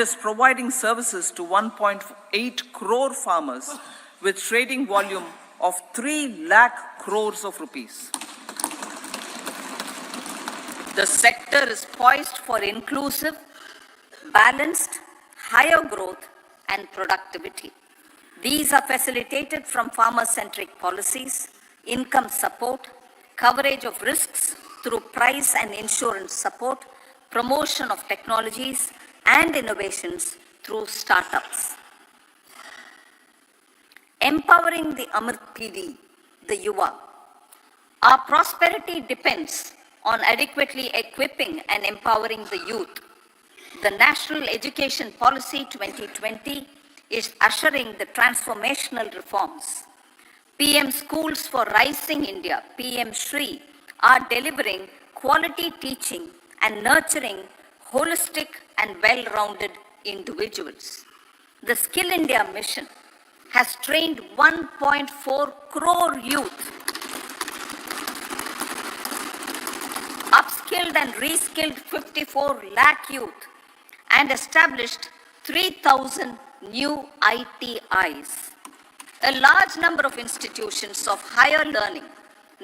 and is providing services to 1.8 crore farmers with trading volume of 3 lakh crores of rupees. The sector is poised for inclusive, balanced, higher growth and productivity. These are facilitated from farmer-centric policies, income support, coverage of risks through price and insurance support, promotion of technologies and innovations through startups. Empowering the Amrit PD, the Yuva. Our prosperity depends on adequately equipping and empowering the youth. The National Education Policy 2020 is ushering the transformational reforms. PM Schools for Rising India, PM Shri, are delivering quality teaching and nurturing holistic and well-rounded individuals. The Skill India mission has trained 1.4 crore youth, upskilled and reskilled 54 lakh youth, and established 3,000 new ITIs. A large number of institutions of higher learning,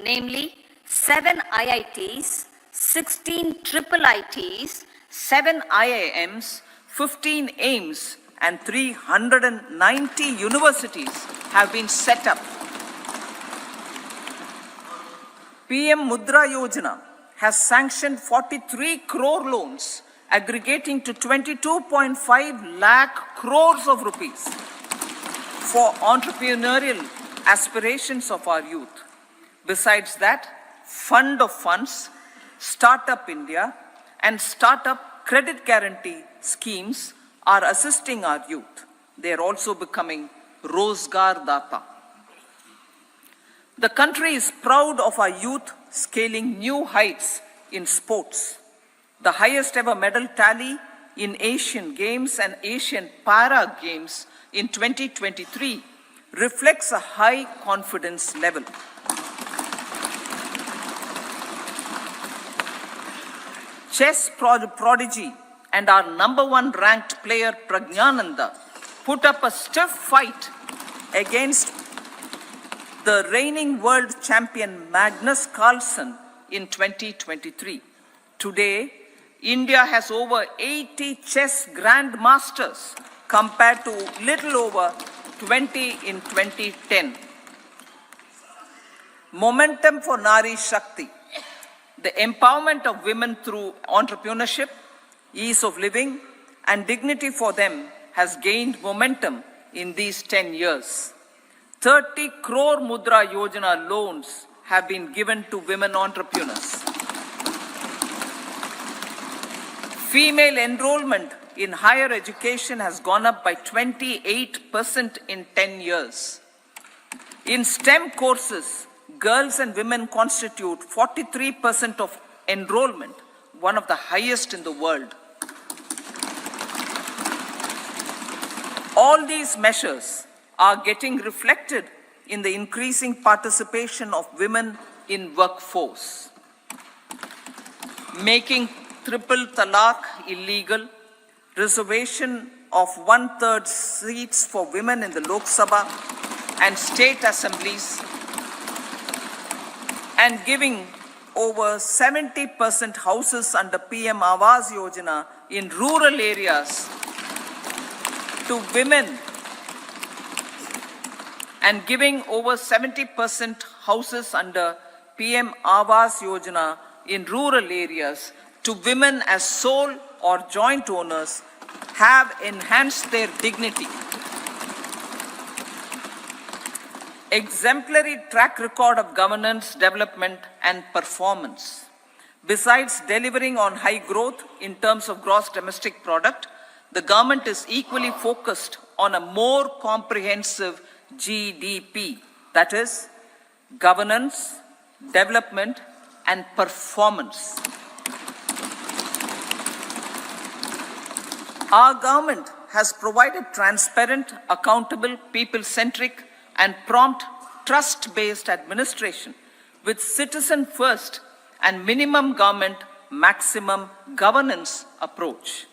namely 7 IITs, 16 triple ITs, 7 IIMs, 15 AIMS, and 390 universities have been set up. PM Mudra Yojana has sanctioned 43 crore loans aggregating to 22.5 lakh crores of rupees for entrepreneurial aspirations of our youth. Besides that, Fund of Funds, Startup India, and Startup Credit Guarantee schemes are assisting our youth. They are also becoming Rozgar Data. The country is proud of our youth scaling new heights in sports. The highest ever medal tally in Asian Games and Asian Para Games in 2023 reflects a high confidence level. Chess prodigy and our #1 ranked player Pragnananda put up a stiff fight against the reigning world champion Magnus Carlsen in 2023. Today, India has over 80 chess grandmasters compared to little over 20 in 2010. Momentum for Nari Shakti. The empowerment of women through entrepreneurship, ease of living, and dignity for them has gained momentum in these 10 years. 30 crore Mudra Yojana loans have been given to women entrepreneurs. Female enrollment in higher education has gone up by 28% in 10 years. In STEM courses, girls and women constitute 43% of enrollment, one of the highest in the world. All these measures are getting reflected in the increasing participation of women in workforce. Making triple talaq illegal, reservation of 1/3 seats for women in the Lok Sabha and state assemblies, and giving over 70% houses under PM Awas Yojana in rural areas to women, and giving over 70% houses under PM Awas Yojana in rural areas to women as sole or joint owners have enhanced their dignity. Exemplary track record of governance, development, and performance. Besides delivering on high growth in terms of gross domestic product, the government is equally focused on a more comprehensive GDP, that is, governance, development, and performance. Our government has provided transparent, accountable, people-centric, and prompt, trust-based administration with citizen-first and minimum government, maximum governance approach.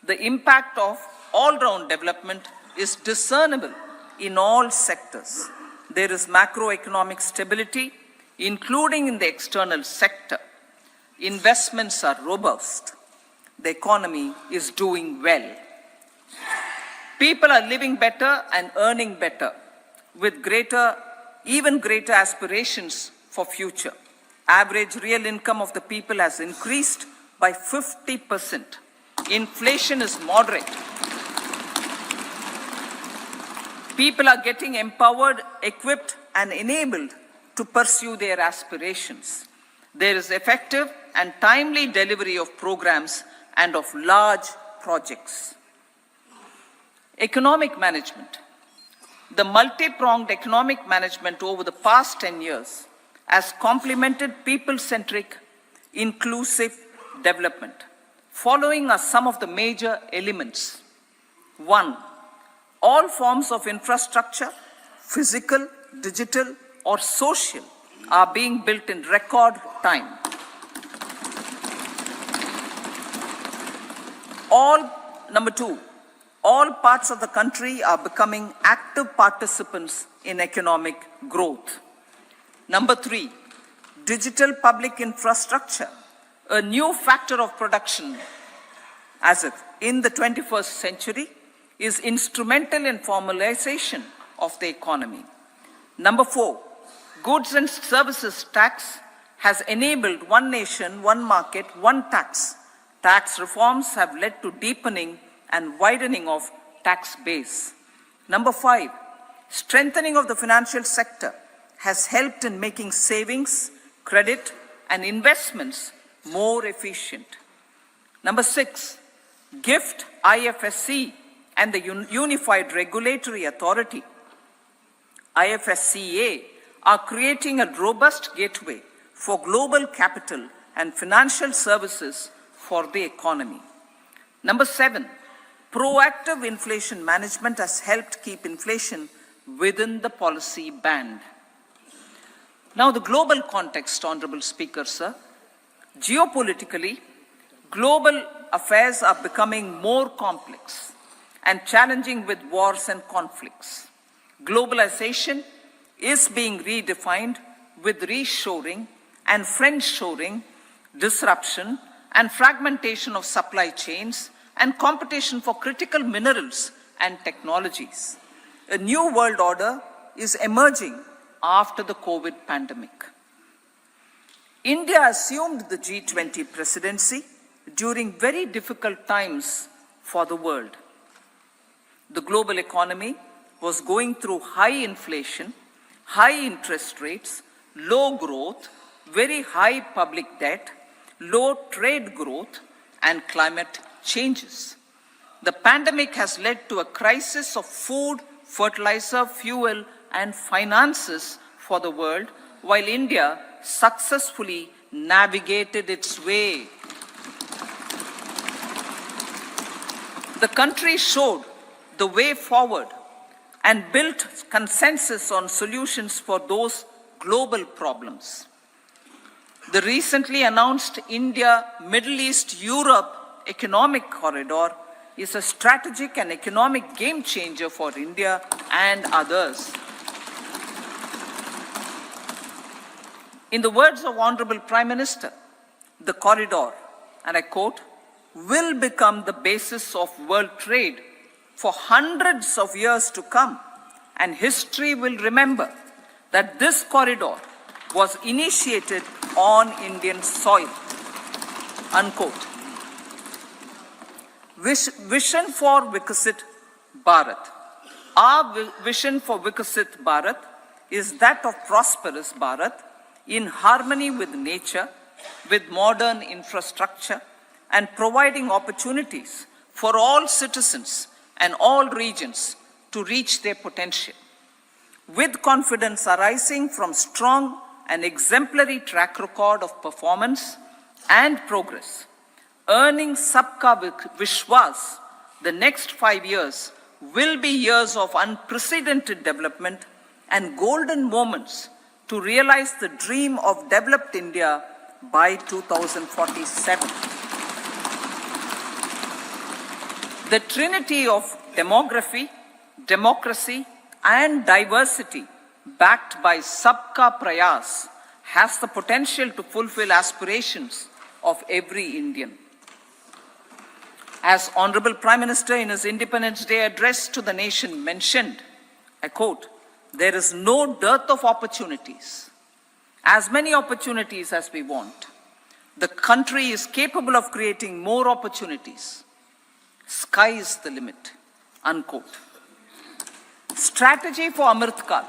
The impact of all-round development is discernible in all sectors. There is macroeconomic stability, including in the external sector. Investments are robust. The economy is doing well. People are living better and earning better, with even greater aspirations for future. Average real income of the people has increased by 50%. Inflation is moderate. People are getting empowered, equipped, and enabled to pursue their aspirations. There is effective and timely delivery of programs and of large projects. Economic management. The multi-pronged economic management over the past 10 years has complemented people-centric, inclusive development. Following are some of the major elements. 1. All forms of infrastructure, physical, digital, or social, are being built in record time. Number 2, all parts of the country are becoming active participants in economic growth. Number 3, digital public infrastructure, a new factor of production as if in the 21st century, is instrumental in formalization of the economy. Number 4, goods and services tax has enabled one nation, one market, one tax. Tax reforms have led to deepening and widening of tax base. Number 5, strengthening of the financial sector has helped in making savings, credit, and investments more efficient. Number 6, GIFT, IFSC, and the Unified Regulatory Authority, IFSCA, are creating a robust gateway for global capital and financial services for the economy. Number 7, proactive inflation management has helped keep inflation within the policy band. Now, the global context, Honorable Speaker, sir. Geopolitically, global affairs are becoming more complex and challenging with wars and conflicts. Globalization is being redefined with reshoring and friendshoring, disruption and fragmentation of supply chains, and competition for critical minerals and technologies. A new world order is emerging after the COVID pandemic. India assumed the G20 presidency during very difficult times for the world. The global economy was going through high inflation, high interest rates, low growth, very high public debt, low trade growth, and climate changes. The pandemic has led to a crisis of food, fertilizer, fuel, and finances for the world, while India successfully navigated its way. The country showed the way forward and built consensus on solutions for those global problems. The recently announced India-Middle East-Europe Economic Corridor is a strategic and economic game changer for India and others. In the words of Honorable Prime Minister, the corridor, and I quote, will become the basis of world trade for hundreds of years to come, and history will remember that this corridor was initiated on Indian soil, unquote. Vision for Viksit Bharat. Our vision for Viksit Bharat is that of prosperous Bharat in harmony with nature, with modern infrastructure, and providing opportunities for all citizens and all regions to reach their potential. With confidence arising from strong and exemplary track record of performance and progress, earning Sabka Vishwas, the next 5 years will be years of unprecedented development and golden moments to realize the dream of developed India by 2047. The trinity of demography, democracy, and diversity backed by Sabka Prayas has the potential to fulfill aspirations of every Indian. As Honorable Prime Minister in his Independence Day address to the nation mentioned, I quote, "There is no dearth of opportunities, as many opportunities as we want. The country is capable of creating more opportunities. Sky is the limit," unquote. Strategy for Amrit Kal.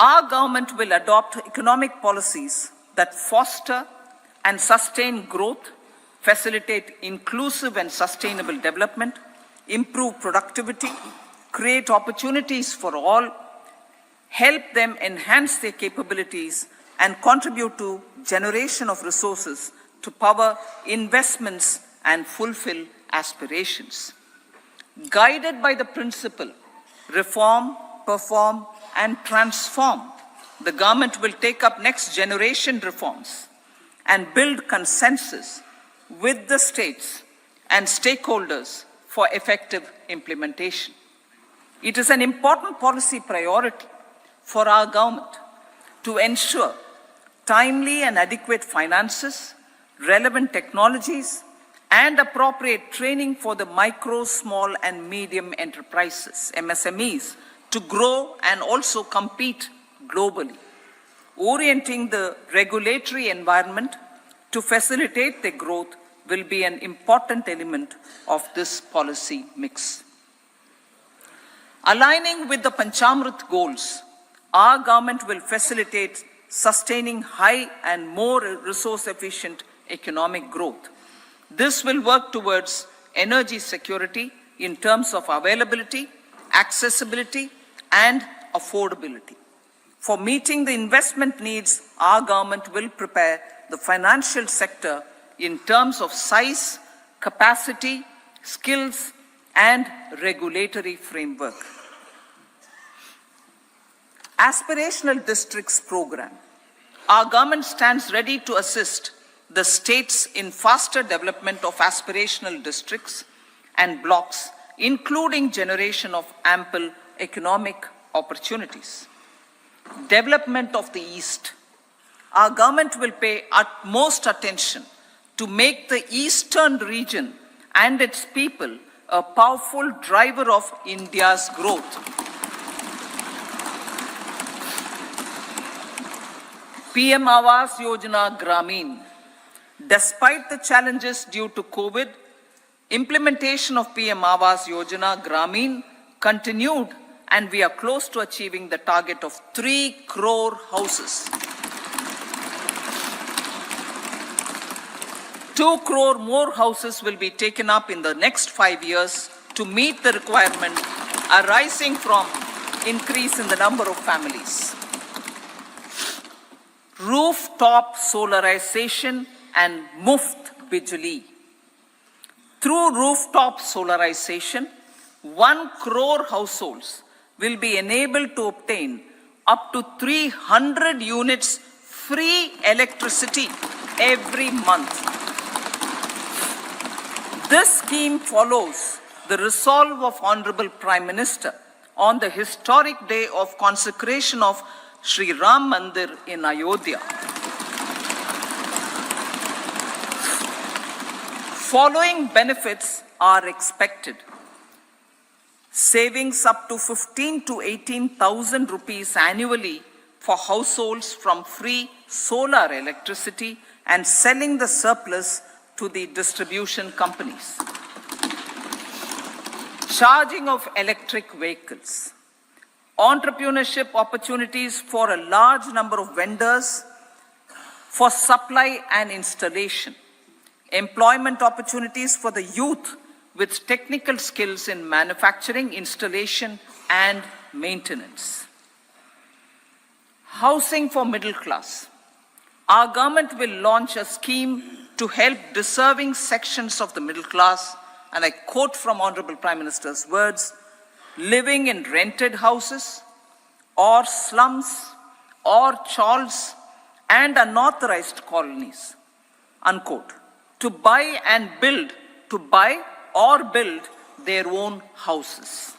Our government will adopt economic policies that foster and sustain growth, facilitate inclusive and sustainable development, improve productivity, create opportunities for all, help them enhance their capabilities, and contribute to generation of resources to power investments and fulfill aspirations. Guided by the principle, reform, perform, and transform, the government will take up next generation reforms and build consensus with the states and stakeholders for effective implementation. It is an important policy priority for our government to ensure timely and adequate finances, relevant technologies, and appropriate training for the micro, small, and medium enterprises, MSMEs, to grow and also compete globally. Orienting the regulatory environment to facilitate their growth will be an important element of this policy mix. Aligning with the Panchamrit goals, our government will facilitate sustaining high and more resource-efficient economic growth. This will work towards energy security in terms of availability, accessibility, and affordability. For meeting the investment needs, our government will prepare the financial sector in terms of size, capacity, skills, and regulatory framework. Aspirational Districts Program. Our government stands ready to assist the states in faster development of aspirational districts and blocks, including generation of ample economic opportunities. Development of the East. Our government will pay utmost attention to make the eastern region and its people a powerful driver of India's growth. PM Awas Yojana Grameen. Despite the challenges due to COVID, implementation of PM Awas Yojana Grameen continued, and we are close to achieving the target of 3 crore houses. 2 crore more houses will be taken up in the next 5 years to meet the requirement arising from increase in the number of families. Rooftop solarization and Muft Bijli. Through rooftop solarization, 1 crore households will be enabled to obtain up to 300 units free electricity every month. This scheme follows the resolve of Honorable Prime Minister on the historic day of consecration of Sri Ram Mandir in Ayodhya. Following benefits are expected. Savings up to 15 to 18,000 rupees annually for households from free solar electricity and selling the surplus to the distribution companies. Charging of electric vehicles. Entrepreneurship opportunities for a large number of vendors for supply and installation. Employment opportunities for the youth with technical skills in manufacturing, installation, and maintenance. Housing for middle class. Our government will launch a scheme to help deserving sections of the middle class, and I quote from Honorable Prime Minister's words, living in rented houses or slums or chawls and unauthorized colonies, unquote, to buy and build to buy or build their own houses.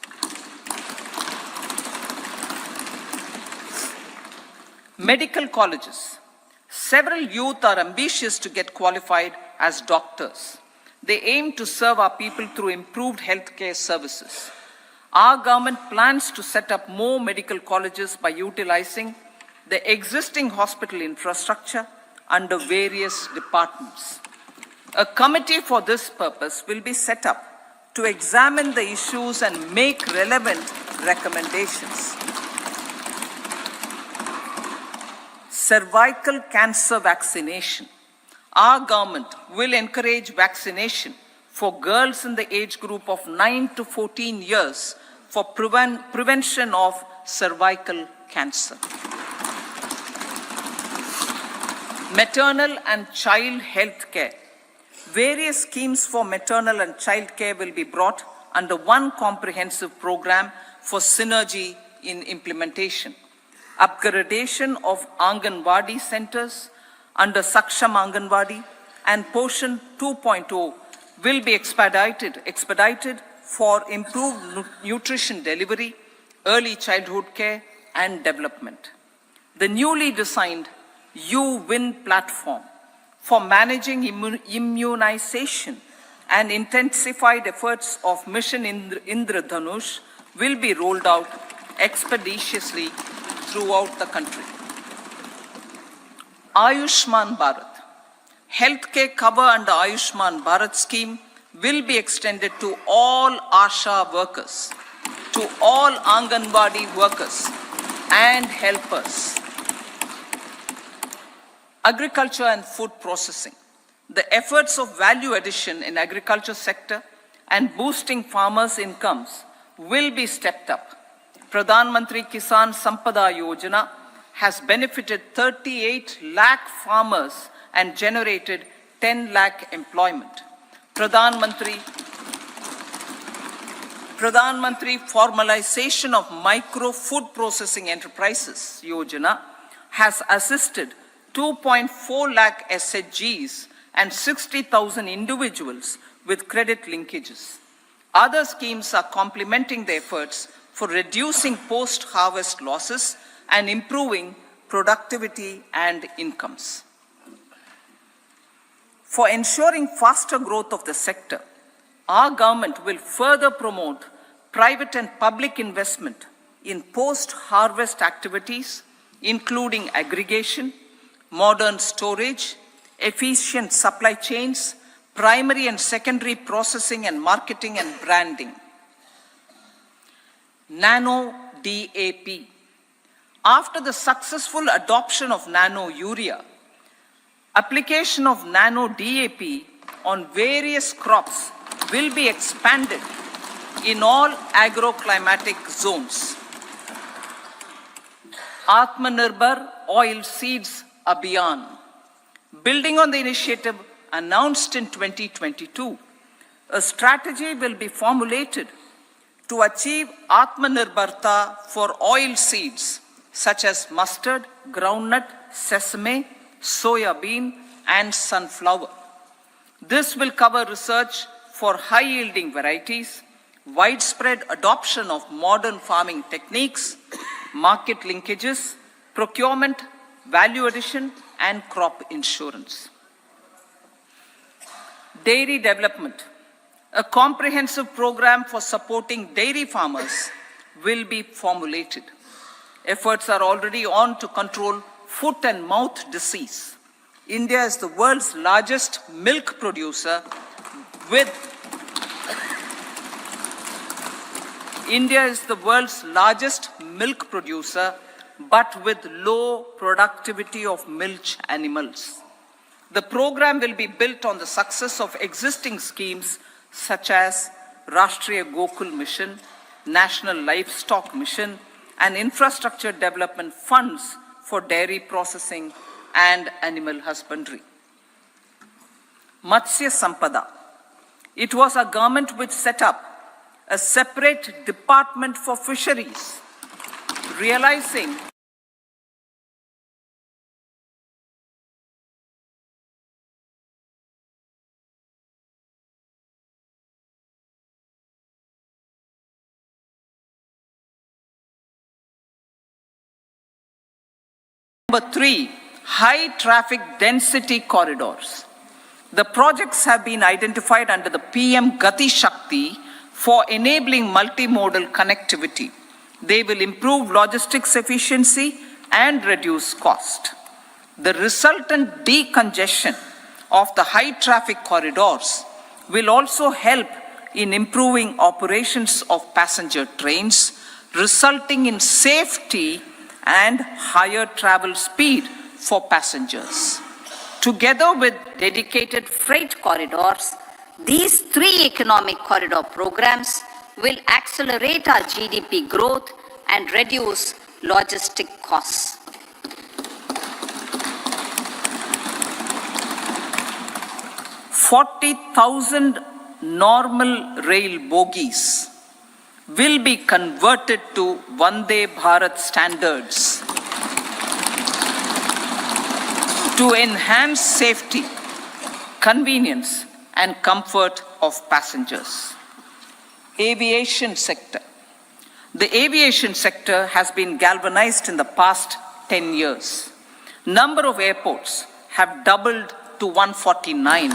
Medical colleges. Several youth are ambitious to get qualified as doctors. They aim to serve our people through improved healthcare services. Our government plans to set up more medical colleges by utilizing the existing hospital infrastructure under various departments. A committee for this purpose will be set up to examine the issues and make relevant recommendations. Cervical cancer vaccination. Our government will encourage vaccination for girls in the age group of 9 to 14 years for prevention of cervical cancer. Maternal and child health care. Various schemes for maternal and child care will be brought under one comprehensive program for synergy in implementation. Upgradation of Anganwadi centers under Saksham Anganwadi and Poshan 2.0 will be expedited for improved nutrition delivery, early childhood care and development. The newly designed U-Win platform for managing immunization and intensified efforts of Mission Indradhanush will be rolled out expeditiously throughout the country. Ayushman Bharat. Healthcare cover under Ayushman Bharat scheme will be extended to all ASHA workers, to all Anganwadi workers and helpers. Agriculture and food processing. The efforts of value addition in agriculture sector and boosting farmers' incomes will be stepped up. Pradhan Mantri Kisan Sampada Yojana has benefited 38 lakh farmers and generated 10 lakh employment. Pradhan Mantri Formalization of Micro Food Processing Enterprises Yojana has assisted 2.4 lakh SHGs and 60,000 individuals with credit linkages. Other schemes are complementing the efforts for reducing post-harvest losses and improving productivity and incomes. For ensuring faster growth of the sector, our government will further promote private and public investment in post-harvest activities, including aggregation, modern storage, efficient supply chains, primary and secondary processing and marketing and branding. Nano DAP. After the successful adoption of nano urea, application of nano DAP on various crops will be expanded in all agroclimatic zones. Atmanirbhar Oil Seeds Abhiyan. Building on the initiative announced in 2022, a strategy will be formulated to achieve Atmanirbharta for oil seeds such as mustard, groundnut, sesame, soya bean, and sunflower. This will cover research for high-yielding varieties, widespread adoption of modern farming techniques, market linkages, procurement, value addition, and crop insurance. Dairy development. A comprehensive program for supporting dairy farmers will be formulated. Efforts are already on to control foot and mouth disease. India is the world's largest milk producer with but with low productivity of milch animals. The program will be built on the success of existing schemes such as Rashtriya Gokul Mission, National Livestock Mission, and infrastructure development funds for dairy processing and animal husbandry. Matsya Sampada. It was our government which set up a separate department for fisheries, realizing Number 3, high traffic density corridors. The projects have been identified under the PM Gati Shakti for enabling multimodal connectivity. They will improve logistics efficiency and reduce cost. The resultant decongestion of the high traffic corridors will also help in improving operations of passenger trains, resulting in safety and higher travel speed for passengers. Together with dedicated freight corridors, these 3 economic corridor programs will accelerate our GDP growth and reduce logistic costs. 40,000 normal rail bogies will be converted to Vande Bharat standards to enhance safety, convenience, and comfort of passengers. Aviation sector. The aviation sector has been galvanized in the past 10 years. Number of airports have doubled to 149.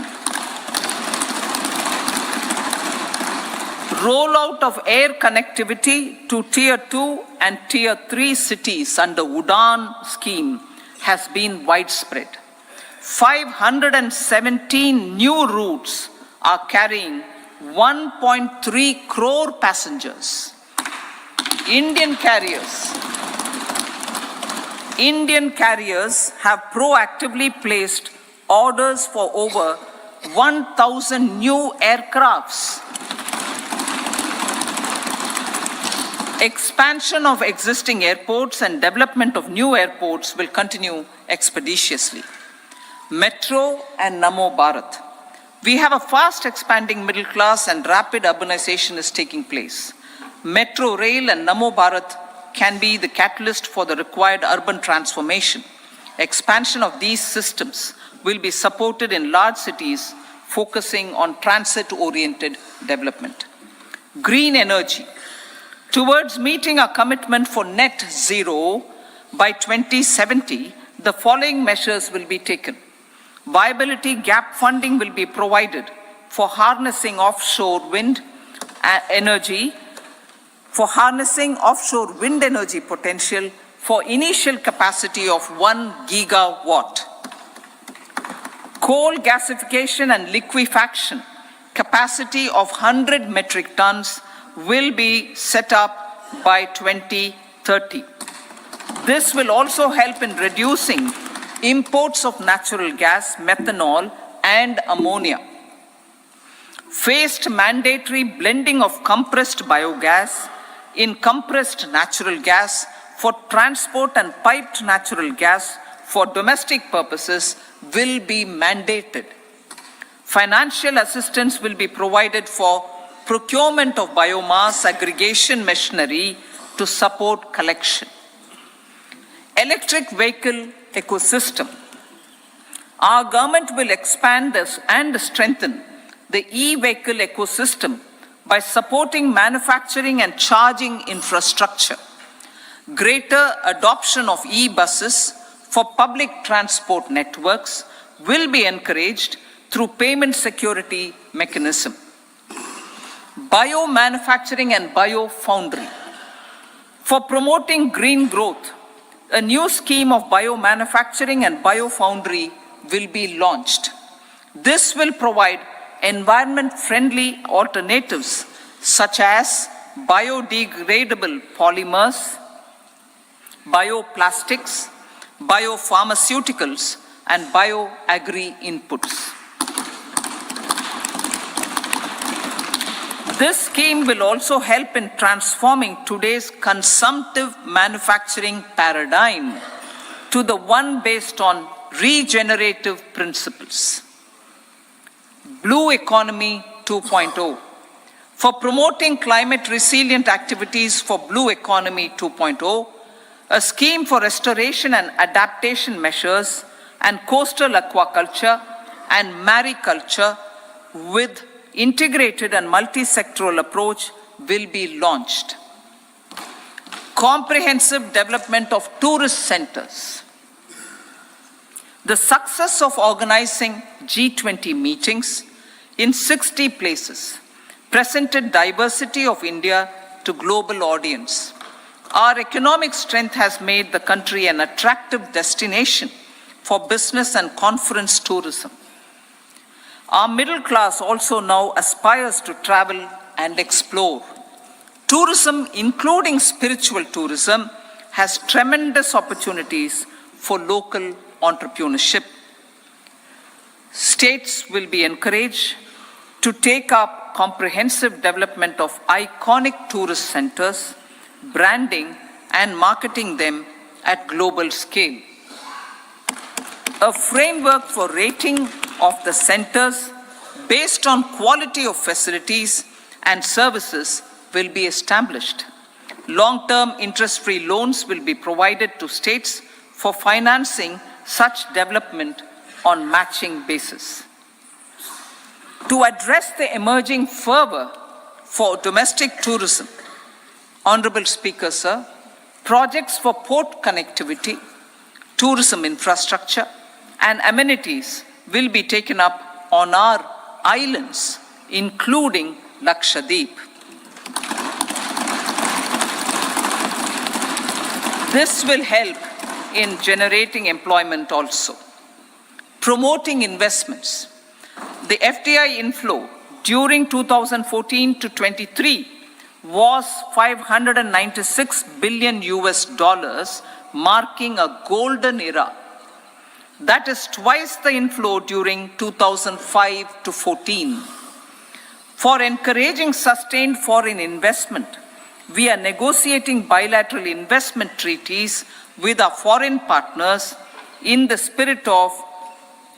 Rollout of air connectivity to Tier 2 and Tier 3 cities under UDAN scheme has been widespread. 517 new routes are carrying 1.3 crore passengers. Indian carriers have proactively placed orders for over 1,000 new aircrafts. Expansion of existing airports and development of new airports will continue expeditiously. Metro and Namo Bharat. We have a fast expanding middle class and rapid urbanization is taking place. Metro rail and Namo Bharat can be the catalyst for the required urban transformation. Expansion of these systems will be supported in large cities, focusing on transit-oriented development. Green energy. Towards meeting our commitment for net zero by 2070, the following measures will be taken. Viability gap funding will be provided for harnessing offshore wind energy potential for initial capacity of 1 gigawatt. Coal gasification and liquefaction capacity of 100 metric tons will be set up by 2030. This will also help in reducing imports of natural gas, methanol, and ammonia. Phased mandatory blending of compressed biogas in compressed natural gas for transport and piped natural gas for domestic purposes will be mandated. Financial assistance will be provided for procurement of biomass aggregation machinery to support collection. Electric vehicle ecosystem. Our government will expand this and strengthen the e-vehicle ecosystem by supporting manufacturing and charging infrastructure. Greater adoption of e-buses for public transport networks will be encouraged through payment security mechanism. Biomanufacturing and biofoundry. For promoting green growth, a new scheme of biomanufacturing and biofoundry will be launched. This will provide environment-friendly alternatives such as biodegradable polymers, bioplastics, biopharmaceuticals, and bioagri inputs. This scheme will also help in transforming today's consumptive manufacturing paradigm to the one based on regenerative principles. Blue Economy 2.0. For promoting climate resilient activities for Blue Economy 2.0, a scheme for restoration and adaptation measures and coastal aquaculture and mariculture with integrated and multi-sectoral approach will be launched. Comprehensive development of tourist centers. The success of organizing G20 meetings in 60 places presented diversity of India to global audience. Our economic strength has made the country an attractive destination for business and conference tourism. Our middle class also now aspires to travel and explore. Tourism, including spiritual tourism, has tremendous opportunities for local entrepreneurship. States will be encouraged to take up comprehensive development of iconic tourist centers, branding and marketing them at global scale. A framework for rating of the centers based on quality of facilities and services will be established. Long-term interest-free loans will be provided to states for financing such development on matching basis. To address the emerging fervor for domestic tourism, Honorable Speaker, sir, projects for port connectivity, tourism infrastructure, and amenities will be taken up on our islands, including Lakshadweep. This will help in generating employment also. Promoting investments. The FDI inflow during 2014 to 23 was $596 billion US, marking a golden era. That is twice the inflow during 2005 to 14. For encouraging sustained foreign investment, we are negotiating bilateral investment treaties with our foreign partners in the spirit of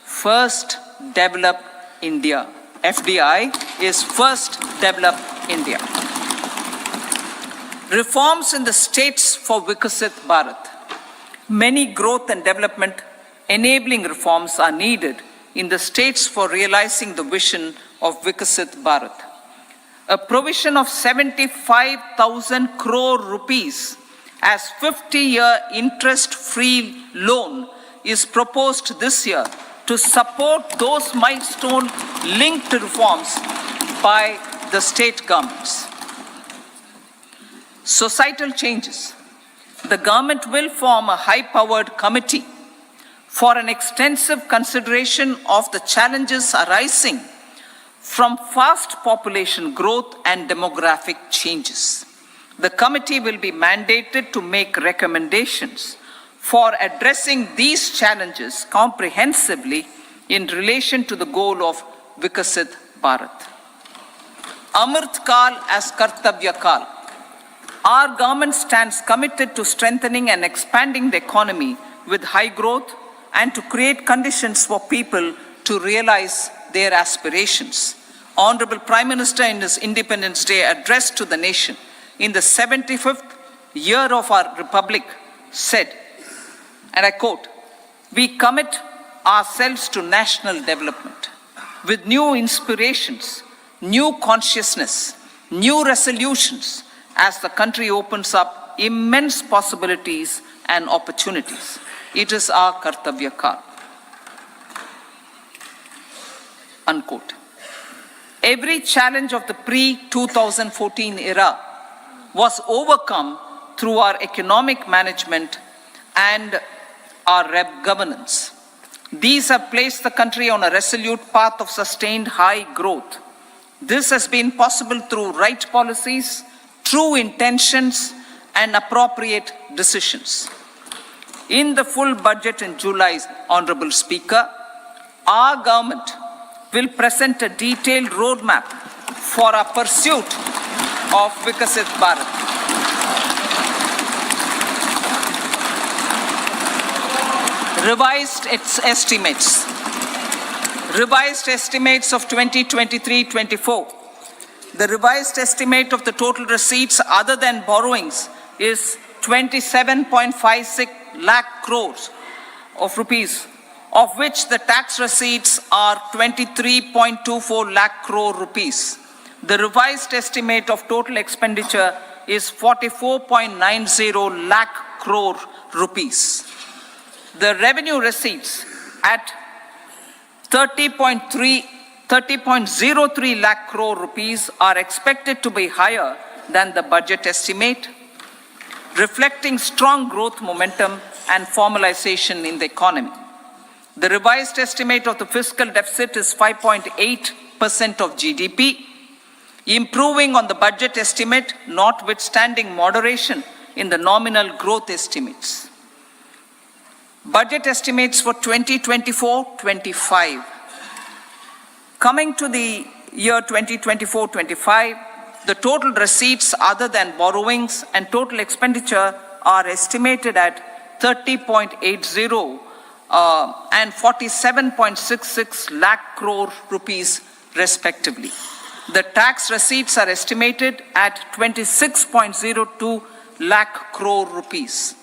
First Develop India. FDI is First Develop India. Reforms in the states for Vikasit Bharat. Many growth and development enabling reforms are needed in the states for realizing the vision of Vikasit Bharat. A provision of 75,000 crore rupees as 50-year interest-free loan is proposed this year to support those milestone-linked reforms by the state governments. Societal changes. The government will form a high-powered committee for an extensive consideration of the challenges arising from fast population growth and demographic changes. The committee will be mandated to make recommendations for addressing these challenges comprehensively in relation to the goal of Vikasit Bharat. Amrit Kal as Kartavya Kal. Our government stands committed to strengthening and expanding the economy with high growth and to create conditions for people to realize their aspirations. Honorable Prime Minister in his Independence Day address to the nation in the 75th year of our Republic said, and I quote, "We commit ourselves to national development with new inspirations, new consciousness, new resolutions as the country opens up immense possibilities and opportunities. It is our Kartavya Kal." Unquote. Every challenge of the pre-2014 era was overcome through our economic management and our governance. These have placed the country on a resolute path of sustained high growth. This has been possible through right policies, true intentions, and appropriate decisions. In the full budget in July, Honorable Speaker, our government will present a detailed roadmap for our pursuit of Vikasit Bharat. Revised estimates of 2023-24. The revised estimate of the total receipts other than borrowings is 27.56 lakh crores of rupees, of which the tax receipts are 23.24 lakh crore rupees. The revised estimate of total expenditure is 44.90 lakh crore rupees. The revenue receipts at 30.03 lakh crore rupees are expected to be higher than the budget estimate, reflecting strong growth momentum and formalization in the economy. The revised estimate of the fiscal deficit is 5.8% of GDP, improving on the budget estimate, notwithstanding moderation in the nominal growth estimates. Budget estimates for 2024-25. Coming to the year 2024-25, the total receipts other than borrowings and total expenditure are estimated at 30.80 and 47.66 lakh crore rupees respectively. The tax receipts are estimated at 26.02 lakh crore rupees.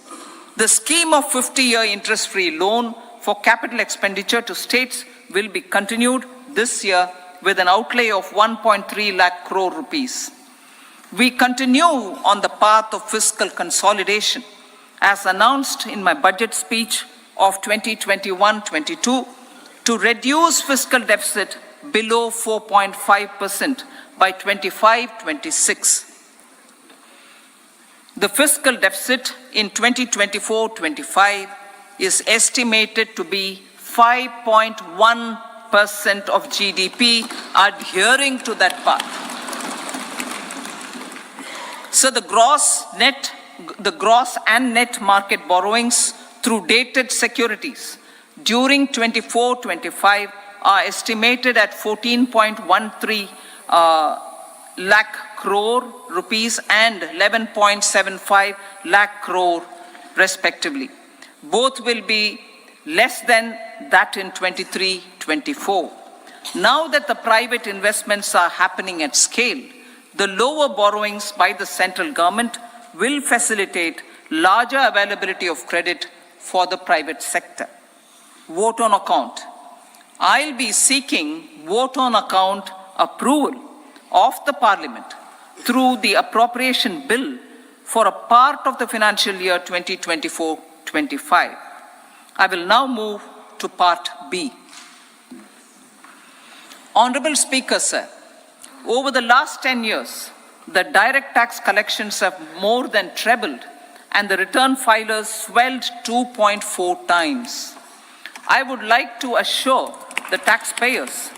The scheme of 50-year interest-free loan for capital expenditure to states will be continued this year with an outlay of 1.3 lakh crore rupees. We continue on the path of fiscal consolidation as announced in my budget speech of 2021-22 to reduce fiscal deficit below 4.5% by 25-26. The fiscal deficit in 2024-25 is estimated to be 5.1% of GDP, adhering to that path. So the gross and net market borrowings through dated securities during 24-25 are estimated at 14.13 lakh crore rupees and 11.75 lakh crore respectively. Both will be less than that in 23-24. Now that the private investments are happening at scale, the lower borrowings by the central government will facilitate larger availability of credit for the private sector. Vote on account. I'll be seeking vote on account approval of the Parliament through the appropriation bill for a part of the financial year 2024-25. I will now move to part B. Honorable Speaker, sir, over the last 10 years, the direct tax collections have more than trebled and the return filers swelled 2.4 times. I would like to assure the taxpayers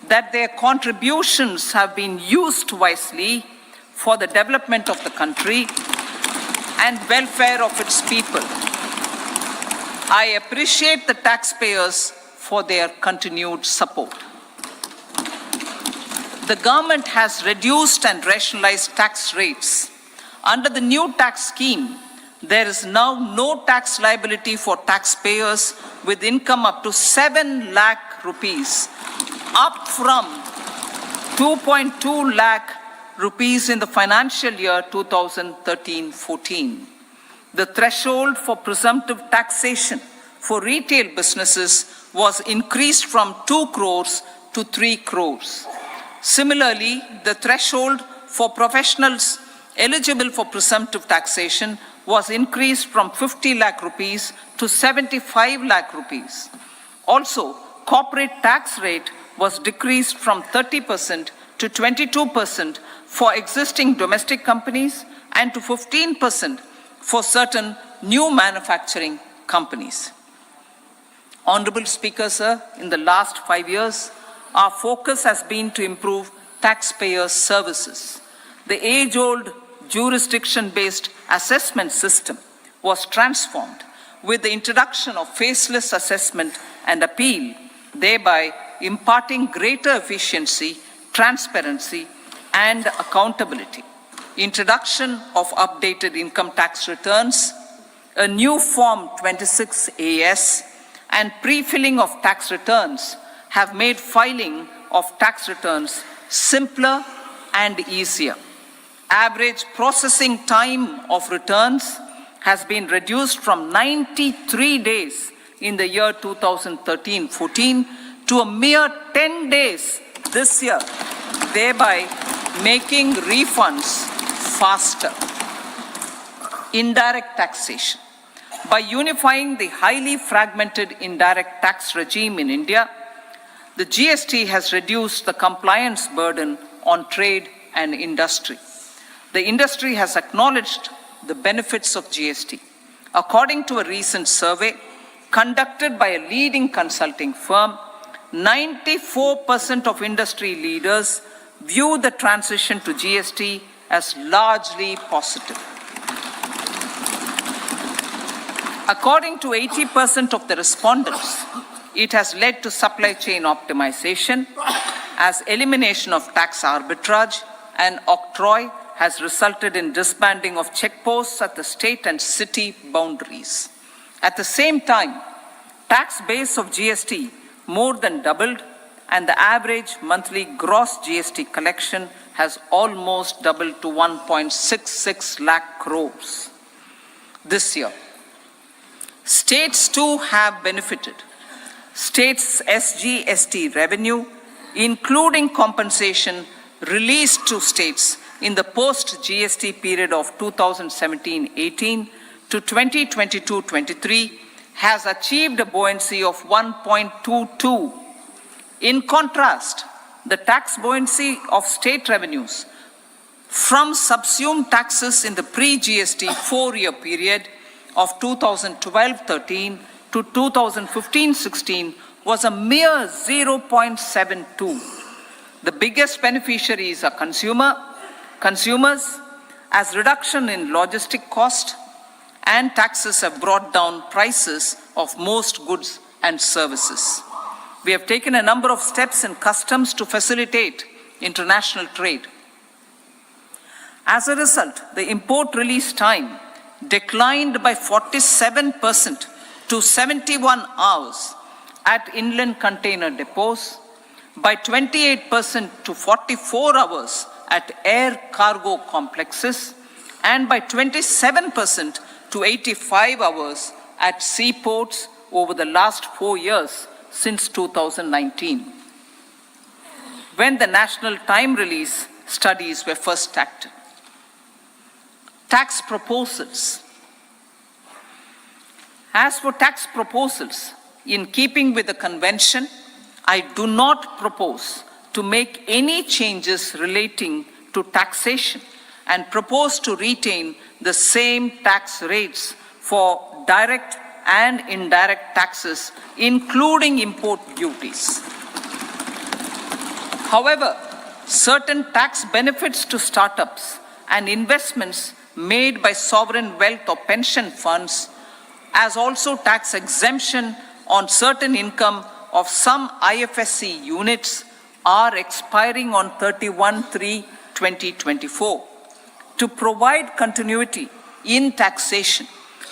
that their contributions have been used wisely for the development of the country and welfare of its people. I appreciate the taxpayers for their continued support. The government has reduced and rationalized tax rates. Under the new tax scheme, there is now no tax liability for taxpayers with income up to 7 lakh rupees, up from 2.2 lakh rupees in the financial year 2013-14. The threshold for presumptive taxation for retail businesses was increased from 2 crores to 3 crores. Similarly, the threshold for professionals eligible for presumptive taxation was increased from 50 lakh rupees to 75 lakh rupees. Also, corporate tax rate was decreased from 30% to 22% for existing domestic companies and to 15% for certain new manufacturing companies. Honorable Speaker, sir, in the last 5 years, our focus has been to improve taxpayer services. The age-old jurisdiction-based assessment system was transformed with the introduction of faceless assessment and appeal, thereby imparting greater efficiency, transparency, and accountability. Introduction of updated income tax returns, a new Form 26AS, and pre-filling of tax returns have made filing of tax returns simpler and easier. Average processing time of returns has been reduced from 93 days in the year 2013-14 to a mere 10 days this year, thereby making refunds faster. Indirect taxation. By unifying the highly fragmented indirect tax regime in India, the GST has reduced the compliance burden on trade and industry. The industry has acknowledged the benefits of GST. According to a recent survey conducted by a leading consulting firm, 94% of industry leaders view the transition to GST as largely positive. According to 80% of the respondents, it has led to supply chain optimization, as elimination of tax arbitrage and octroi has resulted in disbanding of checkposts at the state and city boundaries. At the same time, tax base of GST more than doubled, and the average monthly gross GST collection has almost doubled to 1.66 lakh crores this year. States too have benefited. States' SGST revenue, including compensation released to states in the post-GST period of 2017-18 to 2022-23, has achieved a buoyancy of 1.22. In contrast, the tax buoyancy of state revenues from subsumed taxes in the pre-GST 4-year period of 2012-13 to 2015-16 was a mere 0.72. The biggest beneficiaries are consumers, as reduction in logistic cost and taxes have brought down prices of most goods and services. We have taken a number of steps in customs to facilitate international trade. As a result, the import release time declined by 47% to 71 hours at inland container depots, by 28% to 44 hours at air cargo complexes, and by 27% to 85 hours at seaports over the last 4 years since 2019, when the national time release studies were first started. Tax proposals. As for tax proposals, in keeping with the convention, I do not propose to make any changes relating to taxation and propose to retain the same tax rates for direct and indirect taxes, including import duties. However, certain tax benefits to startups and investments made by sovereign wealth or pension funds, as also tax exemption on certain income of some IFSC units, are expiring on 31/3/2024. To provide continuity in taxation,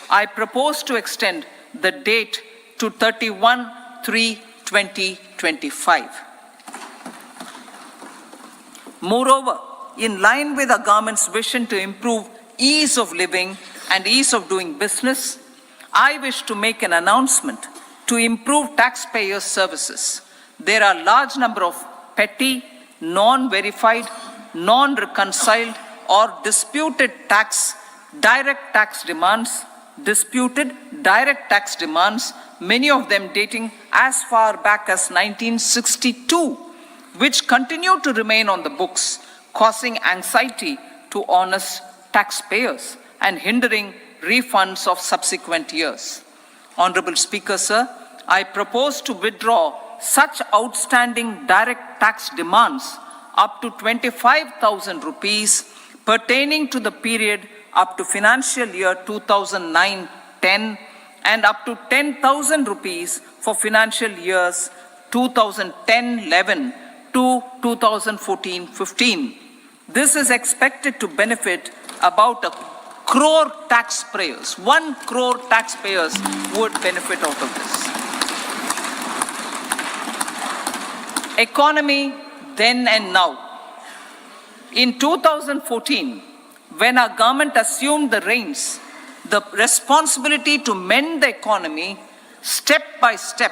I propose to extend the date to 31/3/2025. Moreover, in line with our government's vision to improve ease of living and ease of doing business, I wish to make an announcement to improve taxpayer services. There are a large number of petty, non-verified, non-reconciled, or disputed direct tax demands, many of them dating as far back as 1962, which continue to remain on the books, causing anxiety to honest taxpayers and hindering refunds of subsequent years. Honorable Speaker, sir, I propose to withdraw such outstanding direct tax demands up to 25,000 rupees pertaining to the period up to financial year 2009-10 and up to 10,000 rupees for financial years 2010-11 to 2014-15. This is expected to benefit about 1 crore taxpayers. 1 crore taxpayers would benefit out of this. Economy then and now. In 2014, when our government assumed the reins, the responsibility to mend the economy step by step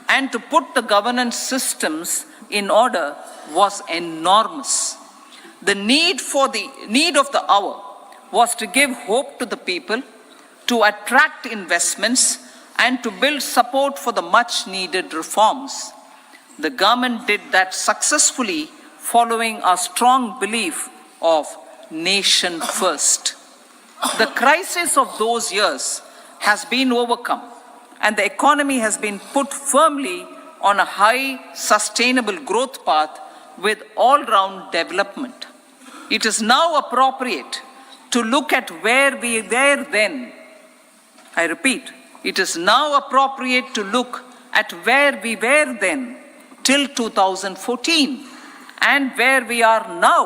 and to put the governance systems in order was enormous. The need of the hour was to give hope to the people, to attract investments and to build support for the much needed reforms. The government did that successfully, following a strong belief of nation first. The crisis of those years has been overcome, and the economy has been put firmly on a high, sustainable growth path with all-round development. It is now appropriate to look at where we were then. I repeat, it is now appropriate to look at where we were then till 2014 and where we are now,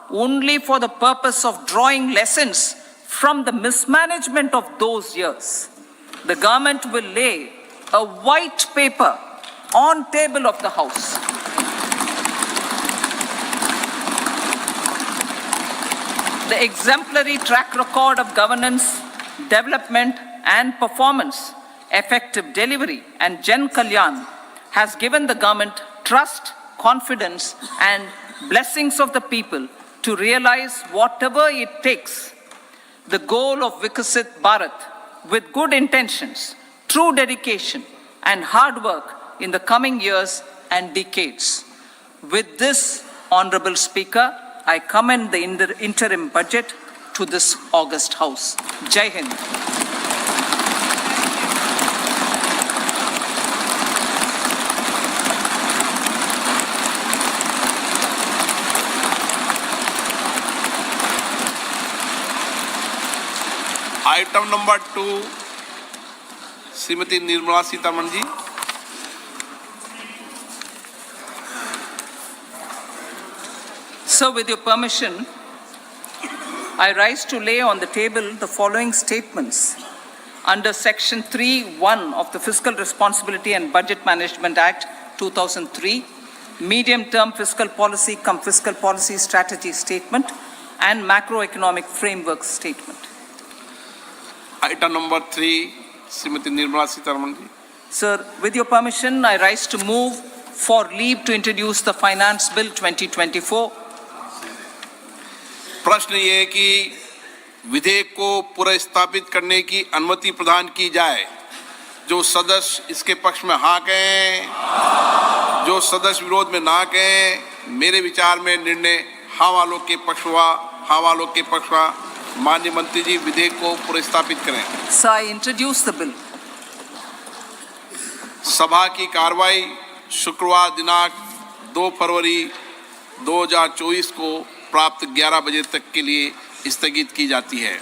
only for the purpose of drawing lessons from the mismanagement of those years. The government will lay a white paper on table of the House. The exemplary track record of governance, development and performance, effective delivery and Jan Kalyan has given the government trust, confidence and blessings of the people to realize whatever it takes, the goal of Vikasit Bharat with good intentions, true dedication and hard work in the coming years and decades. With this, Honorable Speaker, I commend the interim budget to this august House. Jai Hind. Item number 2 Shrimati Nirmala Sitharaman ji. So, with your permission, I rise to lay on the table the following statements. Under Section 3(1) of the Fiscal Responsibility and Budget Management Act 2003, medium-term fiscal policy cum fiscal policy strategy statement and macroeconomic framework statement. Item number 3 Shrimati Nirmala Sitharaman ji. Sir, with your permission, I rise to move for leave to introduce the Finance Bill 2024. प्रश्न ये है कि विधेयक को पुनर्स्थापित करने की अनुमति प्रदान की जाए। जो सदस्य इसके पक्ष में हाँ कहें, जो सदस्य विरोध में ना कहें। मेरे विचार में निर्णय हाँ वालों के पक्ष हुआ, हाँ वालों के पक्ष हुआ। माननीय मंत्री जी विधेयक को पुनर्स्थापित करें। Sir, I introduce the bill. सभा की कार्रवाई शुक्रवार दिनांक 2 फरवरी 2024 को प्राप्त 11 बजे तक के लिए स्थगित की जाती है।